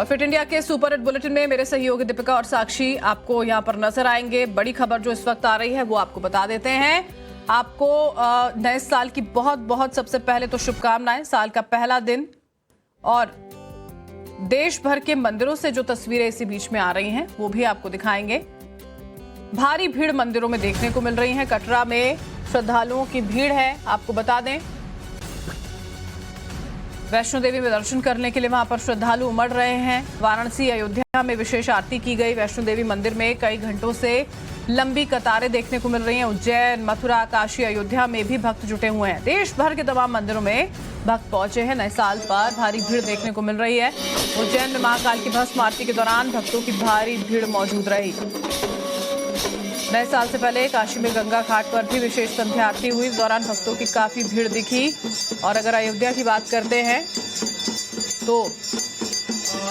और fit India के super hit bulletin में मेरे सहयोगी दीपिका और साक्षी आपको यहाँ पर नजर आएंगे। बड़ी खबर जो इस वक्त आ रही है वो आपको बता देते हैं। आपको नए साल की बहुत बहुत सबसे पहले तो शुभकामनाएं। साल का पहला दिन और देश भर के मंदिरों से जो तस्वीरें इसी बीच में आ रही हैं वो भी आपको दिखाएंगे। भारी भीड़ मंदिरों में देखने को मिल रही है। कटरा में श्रद्धालुओं की भीड़ है। आपको बता दें वैष्णो देवी में दर्शन करने के लिए वहां पर श्रद्धालु उमड़ रहे हैं। वाराणसी अयोध्या में विशेष आरती की गई। वैष्णो देवी मंदिर में कई घंटों से लंबी कतारें देखने को मिल रही हैं। उज्जैन, मथुरा, काशी, अयोध्या में भी भक्त जुटे हुए हैं। देश भर के तमाम मंदिरों में भक्त पहुंचे हैं। नए साल पर भारी भीड़ देखने को मिल रही है। उज्जैन में महाकाल की भस्म आरती के दौरान भक्तों की भारी भीड़ मौजूद रही। नए साल से पहले काशी में गंगा घाट पर भी विशेष संध्या आरती हुई। इस दौरान भक्तों की काफी भीड़ दिखी। और अगर अयोध्या की बात करते हैं तो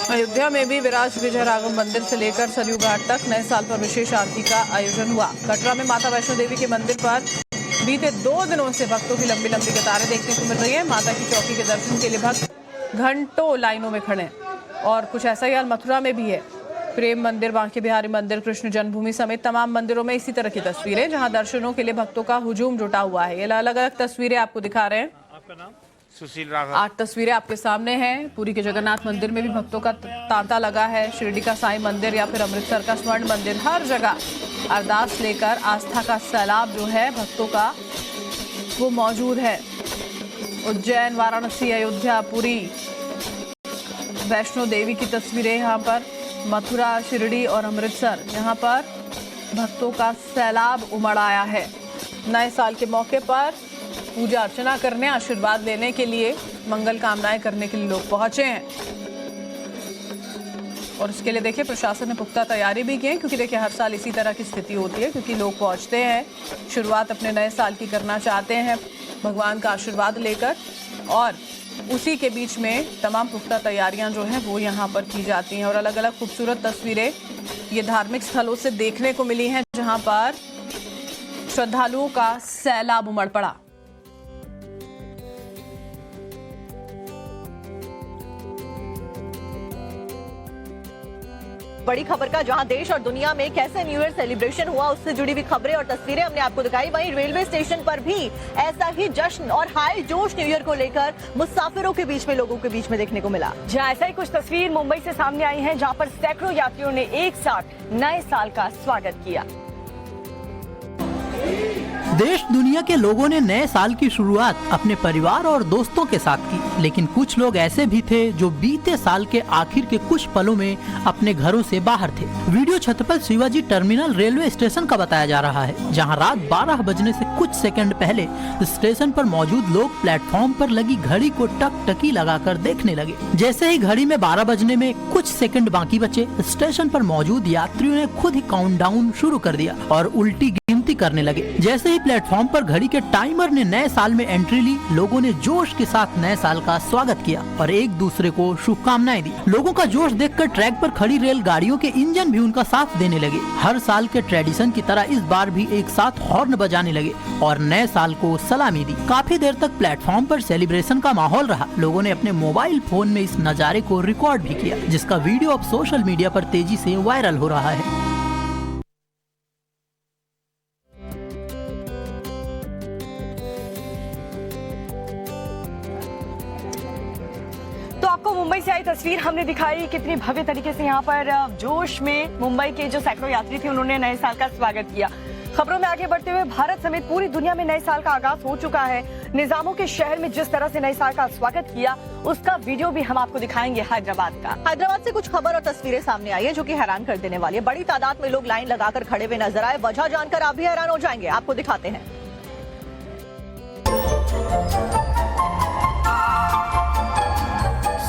अयोध्या में भी विराज विजय राघव मंदिर से लेकर सरयू घाट तक नए साल पर विशेष आरती का आयोजन हुआ। कटरा में माता वैष्णो देवी के मंदिर पर बीते 2 दिनों से भक्तों की लंबी लंबी कतारें देखने को मिल रही है। माता की चौकी के दर्शन के लिए भक्त घंटों लाइनों में खड़े हैं। और कुछ ऐसा ही हाल मथुरा में भी है। प्रेम मंदिर, बांके बिहारी मंदिर, कृष्ण जन्मभूमि समेत तमाम मंदिरों में इसी तरह की तस्वीरें जहां दर्शनों के लिए भक्तों का हुजूम जुटा हुआ है। ये अलग अलग तस्वीरें आपको दिखा रहे हैं। आपका नाम? सुशील राघव। 8 तस्वीरें आपके सामने हैं। पुरी के जगन्नाथ मंदिर में भी भक्तों का तांता लगा है। शिरडी का साईं मंदिर या फिर अमृतसर का स्वर्ण मंदिर, हर जगह अरदास लेकर आस्था का सैलाब जो है भक्तों का वो मौजूद है। उज्जैन, वाराणसी, अयोध्या, पुरी, वैष्णो देवी की तस्वीरें यहाँ पर, मथुरा, शिरडी और अमृतसर, यहाँ पर भक्तों का सैलाब उमड़ आया है। नए साल के मौके पर पूजा अर्चना करने, आशीर्वाद लेने के लिए, मंगल कामनाएं करने के लिए लोग पहुंचे हैं। और इसके लिए देखिए प्रशासन ने पुख्ता तैयारी भी की है, क्योंकि देखिए हर साल इसी तरह की स्थिति होती है, क्योंकि लोग पहुंचते हैं, शुरुआत अपने नए साल की करना चाहते हैं भगवान का आशीर्वाद लेकर, और उसी के बीच में तमाम पुख्ता तैयारियां जो हैं वो यहाँ पर की जाती हैं। और अलग अलग खूबसूरत तस्वीरें ये धार्मिक स्थलों से देखने को मिली हैं जहां पर श्रद्धालुओं का सैलाब उमड़ पड़ा। बड़ी खबर का जहां देश और दुनिया में कैसे न्यू ईयर सेलिब्रेशन हुआ उससे जुड़ी हुई खबरें और तस्वीरें हमने आपको दिखाई। वहीं रेलवे स्टेशन पर भी ऐसा ही जश्न और हाई जोश न्यू ईयर को लेकर मुसाफिरों के बीच में, लोगों के बीच में देखने को मिला। जहां ऐसा ही कुछ तस्वीर मुंबई से सामने आई है, जहां पर सैकड़ों यात्रियों ने एक साथ नए साल का स्वागत किया। देश दुनिया के लोगों ने नए साल की शुरुआत अपने परिवार और दोस्तों के साथ की, लेकिन कुछ लोग ऐसे भी थे जो बीते साल के आखिर के कुछ पलों में अपने घरों से बाहर थे। Video Chhatrapati Shivaji terminal railway station का बताया जा रहा है, जहां रात 12 बजने से कुछ सेकंड पहले स्टेशन पर मौजूद लोग प्लेटफॉर्म पर लगी घड़ी को टकटकी लगाकर देखने लगे। जैसे ही घड़ी में 12 बजने में कुछ सेकंड बाकी बचे, स्टेशन पर मौजूद यात्रियों ने खुद ही काउंटडाउन शुरू कर दिया और उल्टी गिनती करने लगे। जैसे ही प्लेटफॉर्म पर घड़ी के टाइमर ने नए साल में एंट्री ली, लोगों ने जोश के साथ नए साल का स्वागत किया और एक दूसरे को शुभकामनाएं दी। लोगों का जोश देखकर ट्रैक पर खड़ी रेलगाड़ियों के इंजन भी उनका साथ देने लगे। हर साल के ट्रेडिशन की तरह इस बार भी एक साथ हॉर्न बजाने लगे और नए साल को सलामी दी। काफी देर तक प्लेटफॉर्म पर सेलिब्रेशन का माहौल रहा। लोगों ने अपने मोबाइल फोन में इस नजारे को रिकॉर्ड भी किया, जिसका वीडियो अब सोशल मीडिया पर तेजी से वायरल हो रहा है। तो आपको मुंबई से आई तस्वीर हमने दिखाई, कितनी भव्य तरीके से यहाँ पर जोश में मुंबई के जो सैकड़ों यात्री थे उन्होंने नए साल का स्वागत किया। खबरों में आगे बढ़ते हुए भारत समेत पूरी दुनिया में नए साल का आगाज हो चुका है। निजामों के शहर में जिस तरह से नए साल का स्वागत किया उसका वीडियो भी हम आपको दिखाएंगे हैदराबाद का। हैदराबाद से कुछ खबर और तस्वीरें सामने आई है जो कि हैरान कर देने वाली है। बड़ी तादाद में लोग लाइन लगाकर खड़े हुए नजर आए। वजह जानकर आप भी हैरान हो जाएंगे। आपको दिखाते हैं।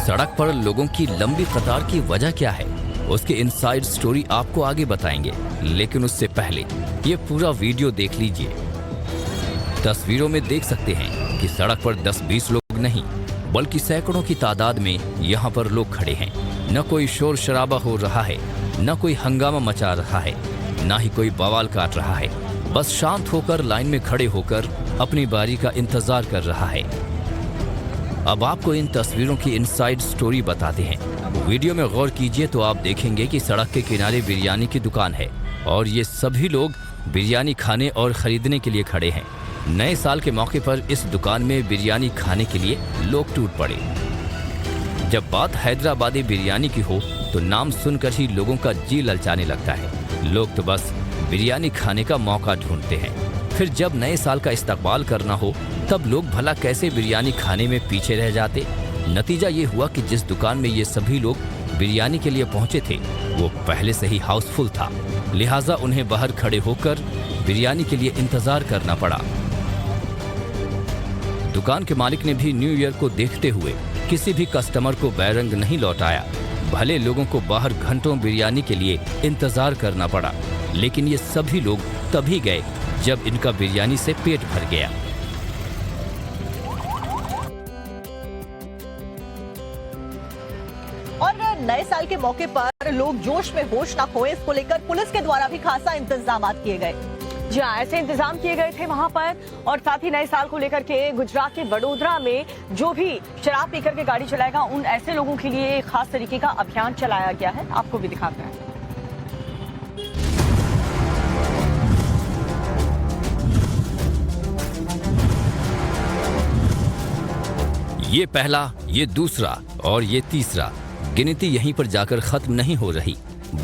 सड़क पर लोगों की लंबी कतार की वजह क्या है, उसकी इनसाइड स्टोरी आपको आगे बताएंगे, लेकिन उससे पहले ये पूरा वीडियो देख लीजिए। तस्वीरों में देख सकते हैं कि सड़क पर 10-20 लोग नहीं बल्कि सैकड़ों की तादाद में यहाँ पर लोग खड़े हैं। न कोई शोर शराबा हो रहा है, न कोई हंगामा मचा रहा है, न ही कोई बवाल काट रहा है। बस शांत होकर लाइन में खड़े होकर अपनी बारी का इंतजार कर रहा है। अब आपको इन तस्वीरों की इनसाइड स्टोरी बताते हैं। वीडियो में गौर कीजिए तो आप देखेंगे कि सड़क के किनारे बिरयानी की दुकान है और ये सभी लोग बिरयानी खाने और खरीदने के लिए खड़े हैं। नए साल के मौके पर इस दुकान में बिरयानी खाने के लिए लोग टूट पड़े। जब बात हैदराबादी बिरयानी की हो तो नाम सुनकर ही लोगों का जी ललचाने लगता है। लोग तो बस बिरयानी खाने का मौका ढूंढते हैं। फिर जब नए साल का इस्तकबाल करना हो तब लोग भला कैसे बिरयानी खाने में पीछे रह जाते। नतीजा ये हुआ कि जिस दुकान में ये सभी लोग बिरयानी के लिए पहुंचे थे वो पहले से ही हाउसफुल था, लिहाजा उन्हें बाहर खड़े होकर बिरयानी के लिए इंतजार करना पड़ा। दुकान के मालिक ने भी न्यू ईयर को देखते हुए किसी भी कस्टमर को बैरंग नहीं लौटाया। भले लोगों को बाहर घंटों बिरयानी के लिए इंतजार करना पड़ा, लेकिन ये सभी लोग तभी गए जब इनका बिरयानी से पेट भर गया। और नए साल के मौके पर लोग जोश में होश ना खोए, इसको लेकर पुलिस के द्वारा भी खासा इंतजाम किए गए। जी हाँ, ऐसे इंतजाम किए गए थे वहां पर। और साथ ही नए साल को लेकर के गुजरात के वडोदरा में जो भी शराब पीकर के गाड़ी चलाएगा उन ऐसे लोगों के लिए एक खास तरीके का अभियान चलाया गया है। आपको भी दिखाते हैं। ये पहला, ये दूसरा और ये तीसरा, गिनती यहीं पर जाकर खत्म नहीं हो रही,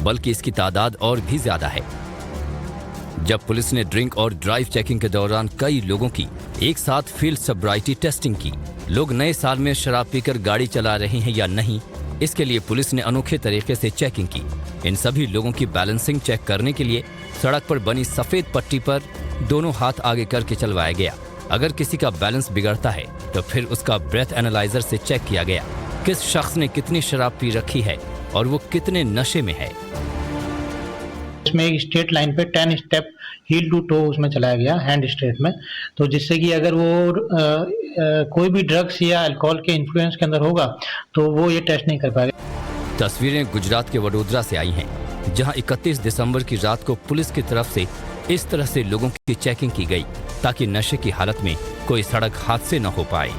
बल्कि इसकी तादाद और भी ज्यादा है। जब पुलिस ने ड्रिंक और ड्राइव चेकिंग के दौरान कई लोगों की एक साथ फील्ड सोब्राइटी टेस्टिंग की, लोग नए साल में शराब पीकर गाड़ी चला रहे हैं या नहीं, इसके लिए पुलिस ने अनोखे तरीके से चेकिंग की। इन सभी लोगों की बैलेंसिंग चेक करने के लिए सड़क पर बनी सफेद पट्टी पर दोनों हाथ आगे करके चलवाया गया। अगर किसी का बैलेंस बिगड़ता है तो फिर उसका ब्रेथ एनालाइजर से चेक किया गया किस शख्स ने कितनी शराब पी रखी है और वो कितने नशे में है। इसमें एक स्ट्रेट लाइन पे 10 स्टेप हील टू टो उसमें चलाया गया हैंड स्ट्रेट में, तो जिससे कि अगर वो कोई भी ड्रग्स या अल्कोहल के इन्फ्लुएंस के अंदर होगा तो वो ये टेस्ट नहीं कर पाएगा। तस्वीरें गुजरात के वडोदरा से आई हैं, जहां 31 दिसंबर की रात को पुलिस की तरफ से इस तरह से लोगों की चेकिंग की गई ताकि नशे की हालत में कोई सड़क हादसे न हो पाए,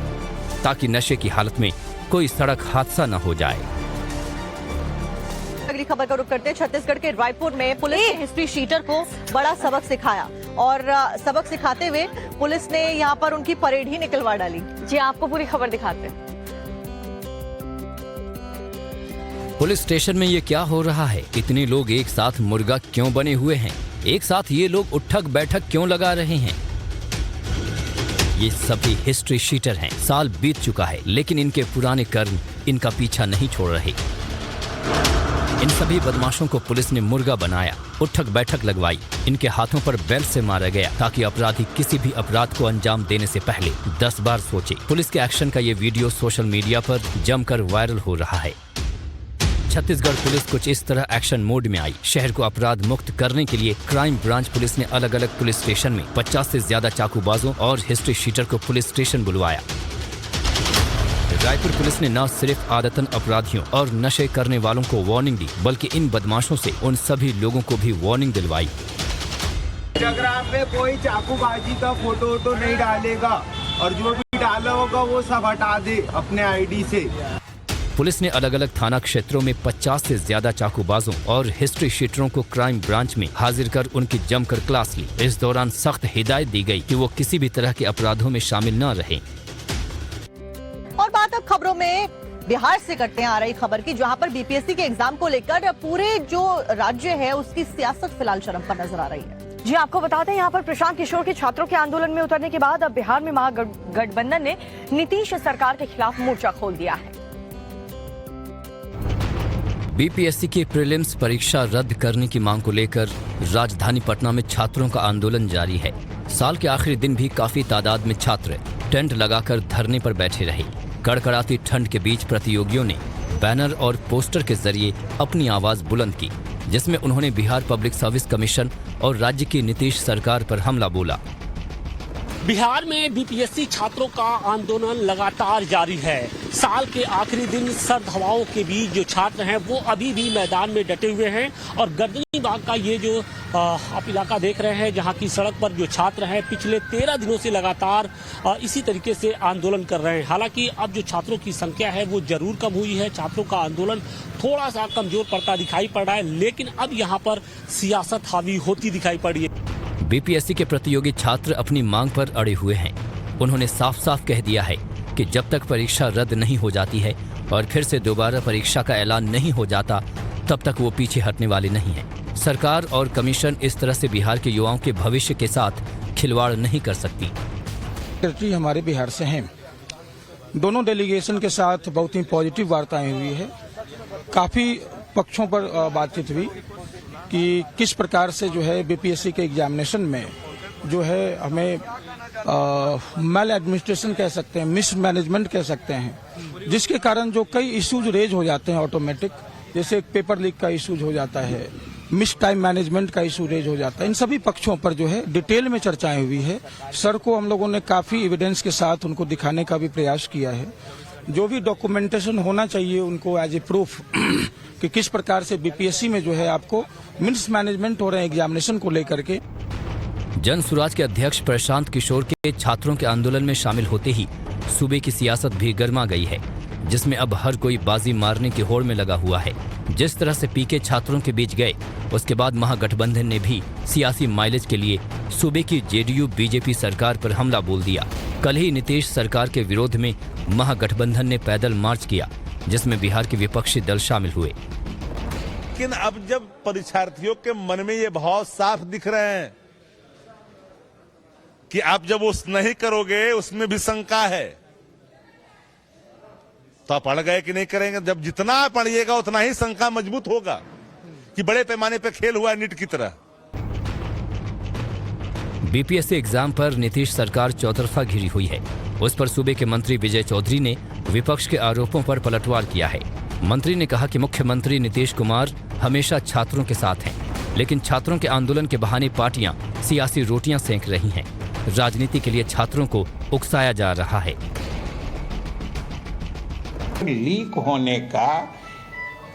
ताकि नशे की हालत में कोई सड़क हादसा न हो जाए। अगली खबर का रुख करते हैं। छत्तीसगढ़ के रायपुर में पुलिस ने हिस्ट्री शीटर को बड़ा सबक सिखाया और सबक सिखाते हुए पुलिस ने यहां पर उनकी परेड ही निकलवा डाली। जी आपको पूरी खबर दिखाते हैं। पुलिस स्टेशन में ये क्या हो रहा है? इतने लोग एक साथ मुर्गा क्यों बने हुए हैं? एक साथ ये लोग उठक बैठक क्यों लगा रहे हैं? ये सभी हिस्ट्री शीटर हैं। साल बीत चुका है लेकिन इनके पुराने कर्म इनका पीछा नहीं छोड़ रहे। इन सभी बदमाशों को पुलिस ने मुर्गा बनाया, उठक बैठक लगवाई, इनके हाथों पर बेल्ट से मारा गया ताकि अपराधी किसी भी अपराध को अंजाम देने से पहले 10 बार सोचे। पुलिस के एक्शन का ये वीडियो सोशल मीडिया पर जमकर वायरल हो रहा है। छत्तीसगढ़ पुलिस कुछ इस तरह एक्शन मोड में आई। शहर को अपराध मुक्त करने के लिए क्राइम ब्रांच पुलिस ने अलग अलग पुलिस स्टेशन में 50 से ज्यादा चाकूबाजों और हिस्ट्री शीटर को पुलिस स्टेशन बुलवाया। रायपुर पुलिस ने न सिर्फ आदतन अपराधियों और नशे करने वालों को वार्निंग दी, बल्कि इन बदमाशों से उन सभी लोगों को भी वार्निंग दिलवाई। इंस्टाग्राम पे कोई चाकूबाजी का फोटो तो नहीं डालेगा और जो भी डाला होगा वो सब हटा दे अपने आईडी से। पुलिस ने अलग अलग थाना क्षेत्रों में 50 से ज्यादा चाकूबाजों और हिस्ट्री शीटरों को क्राइम ब्रांच में हाजिर कर उनकी जमकर क्लास ली। इस दौरान सख्त हिदायत दी गई कि वो किसी भी तरह के अपराधों में शामिल न रहें। और बात अब खबरों में बिहार से करते हैं आ रही खबर की, जहां पर बीपीएससी के एग्जाम को लेकर पूरे जो राज्य है उसकी सियासत फिलहाल चरम पर नजर आ रही है। जी आपको बताते हैं यहाँ पर प्रशांत किशोर के छात्रों के आंदोलन में उतरने के बाद अब बिहार में महागठबंधन ने नीतीश सरकार के खिलाफ मोर्चा खोल दिया है। बीपीएससी की प्रीलिम्स परीक्षा रद्द करने की मांग को लेकर राजधानी पटना में छात्रों का आंदोलन जारी है। साल के आखिरी दिन भी काफी तादाद में छात्र टेंट लगाकर धरने पर बैठे रहे। कड़कड़ाती ठंड के बीच प्रतियोगियों ने बैनर और पोस्टर के जरिए अपनी आवाज बुलंद की, जिसमें उन्होंने बिहार पब्लिक सर्विस कमीशन और राज्य की नीतीश सरकार पर हमला बोला। बिहार में बीपीएससी छात्रों का आंदोलन लगातार जारी है। साल के आखिरी दिन सर्द हवाओं के बीच जो छात्र हैं वो अभी भी मैदान में डटे हुए हैं और गर्दनी बाग का ये जो आप इलाका देख रहे हैं जहां की सड़क पर जो छात्र हैं पिछले 13 दिनों से लगातार इसी तरीके से आंदोलन कर रहे हैं। हालांकि अब जो छात्रों की संख्या है वो जरूर कम हुई है, छात्रों का आंदोलन थोड़ा सा कमजोर पड़ता दिखाई पड़ रहा है, लेकिन अब यहाँ पर सियासत हावी होती दिखाई पड़ी है। बीपीएससी के प्रतियोगी छात्र अपनी मांग पर अड़े हुए हैं। उन्होंने साफ साफ कह दिया है कि जब तक परीक्षा रद्द नहीं हो जाती है और फिर से दोबारा परीक्षा का ऐलान नहीं हो जाता तब तक वो पीछे हटने वाले नहीं हैं। सरकार और कमीशन इस तरह से बिहार के युवाओं के भविष्य के साथ खिलवाड़ नहीं कर सकती। सेक्रेटरी हमारे बिहार से हैं, दोनों डेलीगेशन के साथ बहुत ही पॉजिटिव वार्ताएं हुई है। काफी पक्षों पर बातचीत हुई कि किस प्रकार से जो है बीपीएससी के एग्जामिनेशन में जो है हमें मैल एडमिनिस्ट्रेशन कह सकते हैं, मिस मैनेजमेंट कह सकते हैं, जिसके कारण जो कई इश्यूज रेज हो जाते हैं ऑटोमेटिक, जैसे पेपर लीक का इश्यूज हो जाता है, मिस टाइम मैनेजमेंट का इशू रेज हो जाता है। इन सभी पक्षों पर जो है डिटेल में चर्चाएं हुई है। सर को हम लोगों ने काफी एविडेंस के साथ उनको दिखाने का भी प्रयास किया है। जो भी डॉक्यूमेंटेशन होना चाहिए उनको एज ए प्रूफ कि किस प्रकार से बीपीएससी में जो है आपको मिस मैनेजमेंट हो रहे हैं एग्जामिनेशन को लेकर के। जन सुराज के अध्यक्ष प्रशांत किशोर के छात्रों के आंदोलन में शामिल होते ही सूबे की सियासत भी गर्मा गई है, जिसमें अब हर कोई बाजी मारने की होड़ में लगा हुआ है। जिस तरह से पीके छात्रों के बीच गए उसके बाद महागठबंधन ने भी सियासी माइलेज के लिए सूबे की जेडीयू बीजेपी सरकार पर हमला बोल दिया। कल ही नीतीश सरकार के विरोध में महागठबंधन ने पैदल मार्च किया, जिसमें बिहार के विपक्षी दल शामिल हुए। लेकिन अब जब परीक्षार्थियों के मन में ये भाव साफ दिख रहे हैं कि आप जब उस नहीं करोगे उसमें भी शंका है, तो आप पढ़ गए कि नहीं करेंगे। जब जितना पढ़िएगा उतना ही शंका मजबूत होगा कि बड़े पैमाने पर खेल हुआ है नीट की तरह। बीपीएससी एग्जाम पर नीतीश सरकार चौतरफा घिरी हुई है। उस पर सूबे के मंत्री विजय चौधरी ने विपक्ष के आरोपों पर पलटवार किया है। मंत्री ने कहा कि मुख्यमंत्री नीतीश कुमार हमेशा छात्रों के साथ हैं, लेकिन छात्रों के आंदोलन के बहाने पार्टियां सियासी रोटियां सेंक रही हैं। राजनीति के लिए छात्रों को उकसाया जा रहा है। लीक होने का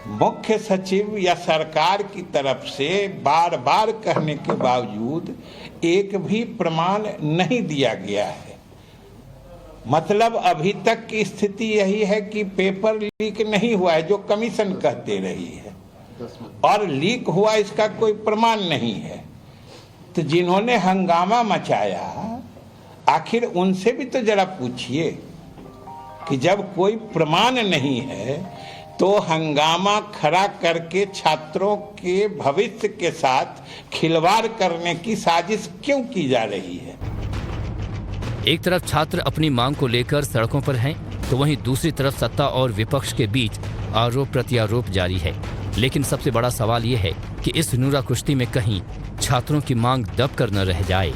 मुख्य सचिव या सरकार की तरफ से बार बार कहने के बावजूद एक भी प्रमाण नहीं दिया गया है। मतलब अभी तक की स्थिति यही है कि पेपर लीक नहीं हुआ है, जो कमीशन कहते रही है, और लीक हुआ इसका कोई प्रमाण नहीं है। तो जिन्होंने हंगामा मचाया आखिर उनसे भी तो जरा पूछिए कि जब कोई प्रमाण नहीं है तो हंगामा खड़ा करके छात्रों के भविष्य के साथ खिलवाड़ करने की साजिश क्यों की जा रही है। एक तरफ छात्र अपनी मांग को लेकर सड़कों पर हैं, तो वहीं दूसरी तरफ सत्ता और विपक्ष के बीच आरोप प्रत्यारोप जारी है। लेकिन सबसे बड़ा सवाल यह है कि इस नूरा कुश्ती में कहीं छात्रों की मांग दब कर न रह जाए।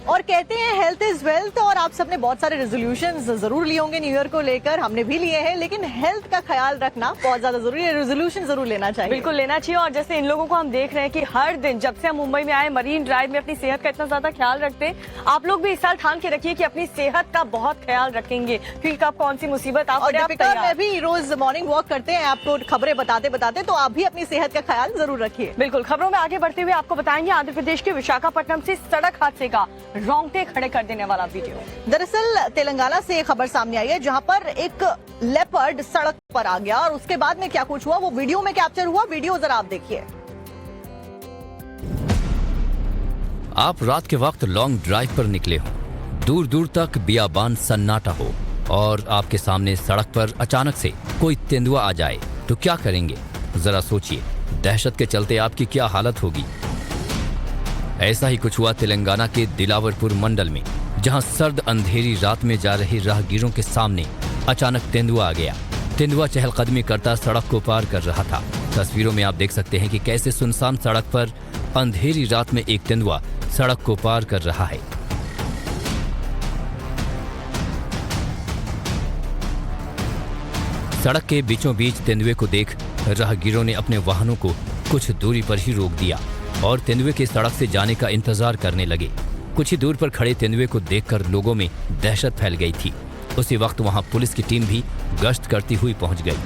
और कहते हैं हेल्थ इज वेल्थ, और आप सबने बहुत सारे रेजोल्यूशंस जरूर लिए होंगे न्यू ईयर को लेकर, हमने भी लिए हैं, लेकिन हेल्थ का ख्याल रखना बहुत ज्यादा जरूरी है। रेजोल्यूशन जरूर लेना चाहिए, बिल्कुल लेना चाहिए। और जैसे इन लोगों को हम देख रहे हैं कि हर दिन जब से हम मुंबई में आए मरीन ड्राइव में अपनी सेहत का इतना ज्यादा ख्याल रखते हैं। आप लोग भी इस साल ठान के रखिए कि अपनी सेहत का बहुत ख्याल रखेंगे, क्योंकि कब कौन सी मुसीबत आप मैं भी रोज मॉर्निंग वॉक करते हैं, आपको खबरें बताते बताते, तो आप भी अपनी सेहत का ख्याल जरूर रखिए। बिल्कुल। खबरों में आगे बढ़ते हुए आपको बताएंगे आंध्र प्रदेश के विशाखापट्टनम से सड़क हादसे का रोंगटे खड़े कर देने वाला वीडियो। दरअसल तेलंगाना से एक खबर सामने आई है जहां पर एक लेपर्ड सड़क पर आ गया, और उसके बाद में क्या कुछ हुआ वो वीडियो में कैप्चर हुआ। वीडियो जरा आप देखिए। आप रात के वक्त लॉन्ग ड्राइव पर निकले हो, दूर दूर तक बियाबान सन्नाटा हो और आपके सामने सड़क पर अचानक से कोई तेंदुआ आ जाए तो क्या करेंगे? जरा सोचिए, दहशत के चलते आपकी क्या हालत होगी। ऐसा ही कुछ हुआ तेलंगाना के दिलावरपुर मंडल में, जहां सर्द अंधेरी रात में जा रहे राहगीरों के सामने अचानक तेंदुआ आ गया। तेंदुआ चहलकदमी करता सड़क को पार कर रहा था। तस्वीरों में आप देख सकते हैं कि कैसे सुनसान सड़क पर अंधेरी रात में एक तेंदुआ सड़क को पार कर रहा है। सड़क के बीचों बीच तेंदुए को देख राहगीरों ने अपने वाहनों को कुछ दूरी पर ही रोक दिया और तेंदुए के सड़क से जाने का इंतजार करने लगे। कुछ ही दूर पर खड़े तेंदुए को देखकर लोगों में दहशत फैल गई थी। उसी वक्त वहां पुलिस की टीम भी गश्त करती हुई पहुंच गई।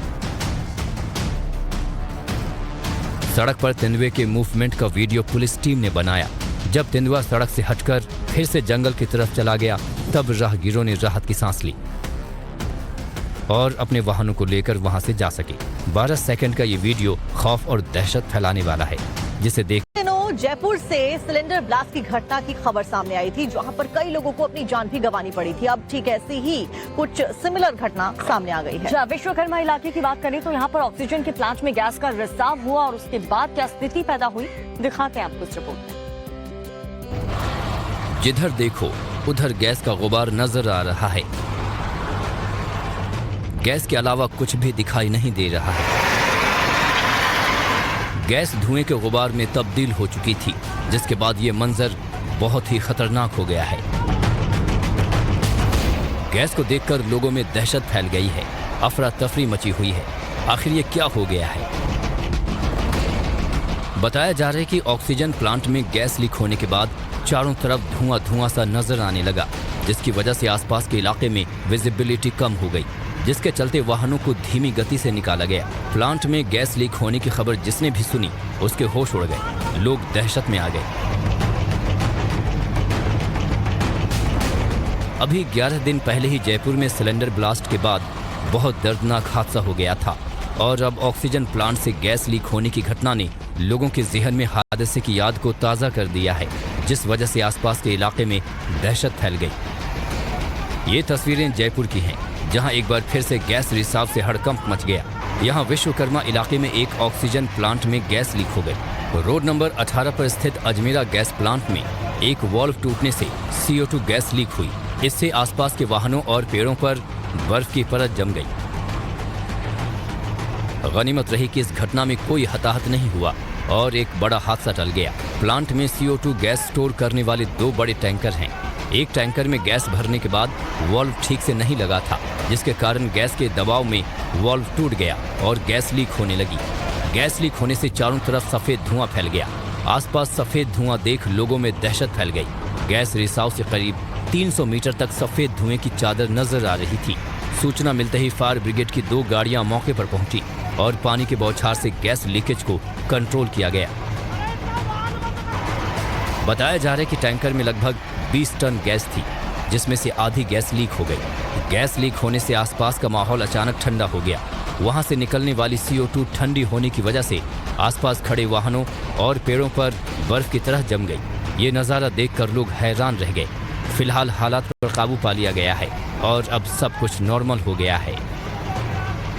सड़क पर तेंदुए के मूवमेंट का वीडियो पुलिस टीम ने बनाया। जब तेंदुआ सड़क से हटकर फिर से जंगल की तरफ चला गया, तब राहगीरों ने राहत की सांस ली और अपने वाहनों को लेकर वहां से जा सके। 12 सेकंड का ये वीडियो खौफ और दहशत फैलाने वाला है, जिसे देख जयपुर से सिलेंडर ब्लास्ट की घटना की खबर सामने आई थी, जहां पर कई लोगों को अपनी जान भी गंवानी पड़ी थी। अब ठीक ऐसी ही कुछ सिमिलर घटना सामने आ गई है। विश्वकर्मा इलाके की बात करें तो यहाँ पर ऑक्सीजन के प्लांट में गैस का रिसाव हुआ और उसके बाद क्या स्थिति पैदा हुई, दिखाते हैं आपको इस रिपोर्ट में। जिधर देखो उधर गैस का गुबार नजर आ रहा है। गैस के अलावा कुछ भी दिखाई नहीं दे रहा है। गैस धुएं के गुबार में तब्दील हो चुकी थी, जिसके बाद ये मंजर बहुत ही खतरनाक हो गया है। गैस को देखकर लोगों में दहशत फैल गई है, अफरा तफरी मची हुई है। आखिर ये क्या हो गया है? बताया जा रहा है कि ऑक्सीजन प्लांट में गैस लीक होने के बाद चारों तरफ धुआं धुआं सा नजर आने लगा, जिसकी वजह से आसपास के इलाके में विजिबिलिटी कम हो गई, जिसके चलते वाहनों को धीमी गति से निकाला गया। प्लांट में गैस लीक होने की खबर जिसने भी सुनी उसके होश उड़ गए। लोग दहशत में आ गए। अभी 11 दिन पहले ही जयपुर में सिलेंडर ब्लास्ट के बाद बहुत दर्दनाक हादसा हो गया था और अब ऑक्सीजन प्लांट से गैस लीक होने की घटना ने लोगों के जहन में हादसे की याद को ताज़ा कर दिया है, जिस वजह से आसपास के इलाके में दहशत फैल गई। ये तस्वीरें जयपुर की हैं, जहां एक बार फिर से गैस रिसाव से हड़कंप मच गया। यहां विश्वकर्मा इलाके में एक ऑक्सीजन प्लांट में गैस लीक हो गई। रोड नंबर 18 पर स्थित अजमेरा गैस प्लांट में एक वाल्व टूटने से CO2 गैस लीक हुई। इससे आसपास के वाहनों और पेड़ों पर बर्फ की परत जम गई। गनीमत रही कि इस घटना में कोई हताहत नहीं हुआ और एक बड़ा हादसा टल गया। प्लांट में CO2 गैस स्टोर करने वाले 2 बड़े टैंकर हैं। एक टैंकर में गैस भरने के बाद वाल्व ठीक से नहीं लगा था, जिसके कारण गैस के दबाव में वाल्व टूट गया और गैस लीक होने लगी। गैस लीक होने से चारों तरफ सफेद धुआं फैल गया। आसपास सफेद धुआं देख लोगों में दहशत फैल गई। गैस रिसाव से करीब 300 मीटर तक सफेद धुएं की चादर नजर आ रही थी। सूचना मिलते ही फायर ब्रिगेड की 2 गाड़ियां मौके पर पहुंची और पानी के बौछार से गैस लीकेज को कंट्रोल किया गया। बताया जा रहा है कि टैंकर में लगभग 20 टन गैस थी, जिसमें से आधी गैस लीक हो गई। गैस लीक होने से आसपास का माहौल अचानक ठंडा हो गया। वहां से निकलने वाली CO2 ठंडी होने की वजह से आसपास खड़े वाहनों और पेड़ों पर बर्फ की तरह जम गई। ये नज़ारा देखकर लोग हैरान रह गए। फिलहाल हालात पर काबू पा लिया गया है और अब सब कुछ नॉर्मल हो गया है।